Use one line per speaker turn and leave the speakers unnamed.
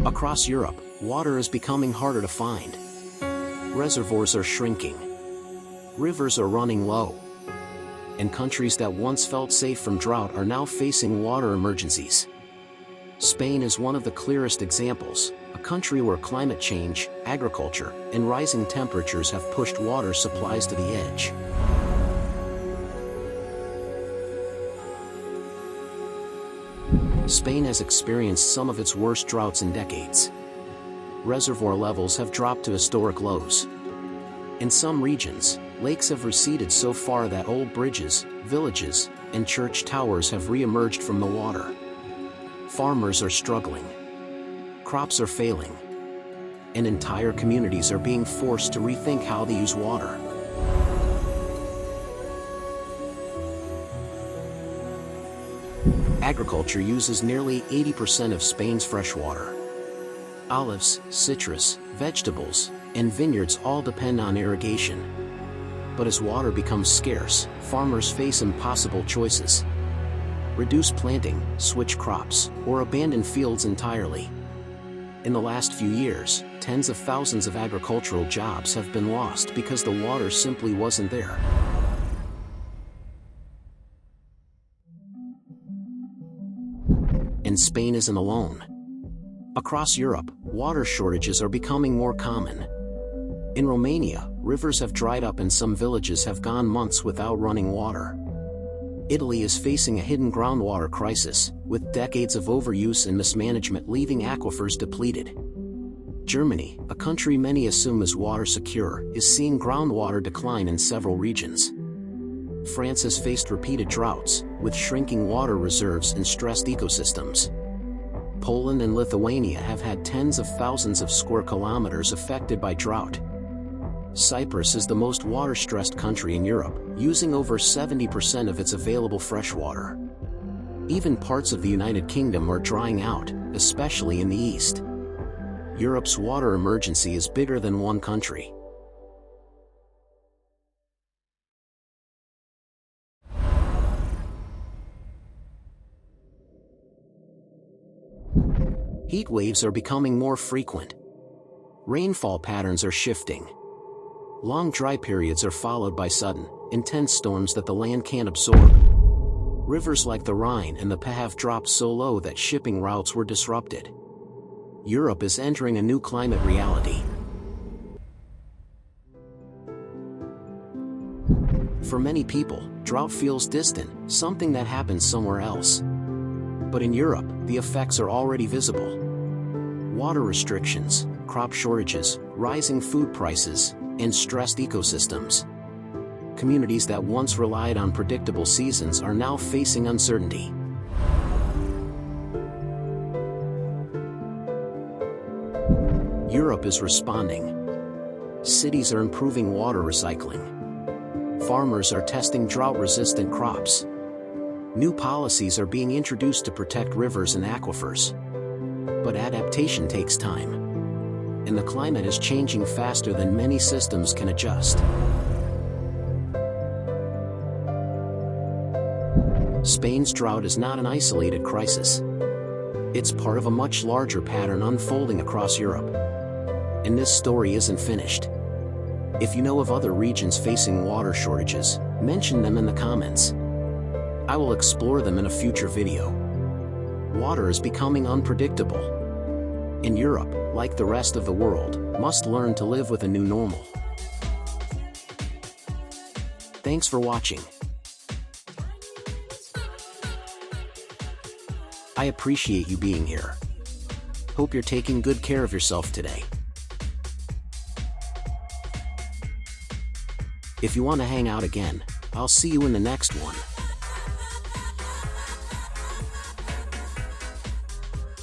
Across Europe, water is becoming harder to find. Reservoirs are shrinking. Rivers are running low. And countries that once felt safe from drought are now facing water emergencies. Spain is one of the clearest examples, a country where climate change, agriculture, and rising temperatures have pushed water supplies to the edge. Spain has experienced some of its worst droughts in decades. Reservoir levels have dropped to historic lows. In some regions, lakes have receded so far that old bridges, villages, and church towers have re-emerged from the water. Farmers are struggling. Crops are failing. And entire communities are being forced to rethink how they use water. Agriculture uses nearly 80% of Spain's freshwater. Olives, citrus, vegetables, and vineyards all depend on irrigation. But as water becomes scarce, farmers face impossible choices. Reduce planting, switch crops, or abandon fields entirely. In the last few years, tens of thousands of agricultural jobs have been lost because the water simply wasn't there. And Spain isn't alone. Across Europe, water shortages are becoming more common. In Romania, rivers have dried up and some villages have gone months without running water. Italy is facing a hidden groundwater crisis, with decades of overuse and mismanagement leaving aquifers depleted. Germany, a country many assume is water secure, is seeing groundwater decline in several regions. France has faced repeated droughts, with shrinking water reserves and stressed ecosystems. Poland and Lithuania have had tens of thousands of square kilometers affected by drought. Cyprus is the most water-stressed country in Europe, using over 70% of its available freshwater. Even parts of the United Kingdom are drying out, especially in the east. Europe's water emergency is bigger than one country. Heat waves are becoming more frequent. Rainfall patterns are shifting. Long dry periods are followed by sudden, intense storms that the land can't absorb. Rivers like the Rhine and the Pa have dropped so low that shipping routes were disrupted. Europe is entering a new climate reality. For many people, drought feels distant, something that happens somewhere else. But in Europe, the effects are already visible. Water restrictions, crop shortages, rising food prices, and stressed ecosystems. Communities that once relied on predictable seasons are now facing uncertainty. Europe is responding. Cities are improving water recycling. Farmers are testing drought-resistant crops. New policies are being introduced to protect rivers and aquifers. But adaptation takes time. And the climate is changing faster than many systems can adjust. Spain's drought is not an isolated crisis. It's part of a much larger pattern unfolding across Europe. And this story isn't finished. If you know of other regions facing water shortages, mention them in the comments. I will explore them in a future video. Water is becoming unpredictable. And Europe, like the rest of the world, must learn to live with a new normal. Thanks for watching. I appreciate you being here. Hope you're taking good care of yourself today. If you want to hang out again, I'll see you in the next one.